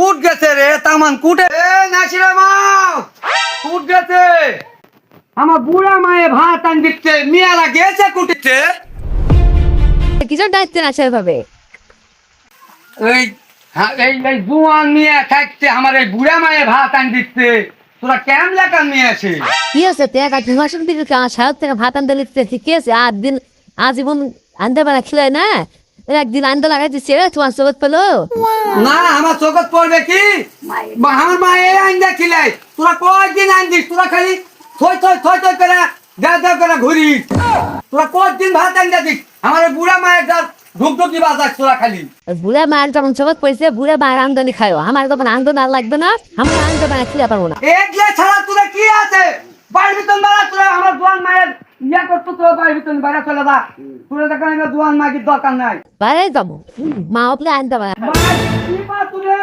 কুট গেছে রে তামান কুটে নাসিরা মা কুট গেছে আমার বুড়া মায়ে ভাত আন দিচ্ছে মিয়ারা গেছে কুটিতে কিসের দায়িত্ব না সেভাবে এই এই জুয়ান নিয়ে থাকছে আমার এই বুড়া মায়ে ভাত আন দিচ্ছে তোরা কেমন লেখা নিয়ে আছে কি আছে টাকা 2 মাসের দিকে সারা থেকে ভাত আনতে লিখতে ঠিক আছে দিন আজীবন আনতে পারা খিলায় না একদিন আনতে লাগাই দিচ্ছে তোমার চোখত পেলো না আমার চোখত পড়বে কি আমার মা এই আইন্দা খিলাই তোরা কয়দিন আনদিস তোরা খালি থই থই থই থই করে দেও করে ঘুরি তোরা কয়দিন ভাত আনজা দিস আমার এই বুড়া মায়ের ঢুকঢুকি বাজাস তোরা খালি বুড়া মায়ের যখন চোখত পড়েছে বুড়া মায়ের আমদানি খায় আমার যখন আমদানি আর লাগবে না আমার আমদানি খিলা পারবো না এগলে ছাড়া তোরা কি আছে বাড়ির ভিতর বাড়া তোরা আমার দোয়ান মায়ের ইয়া করতো তোরা বাড়ির ভিতর বাইরে চলে যা তোরা দেখেন আমার দোয়ান মাগির দরকার নাই বাইরে যাবো মা আপনি আনতে পারে মা কি মা তুলে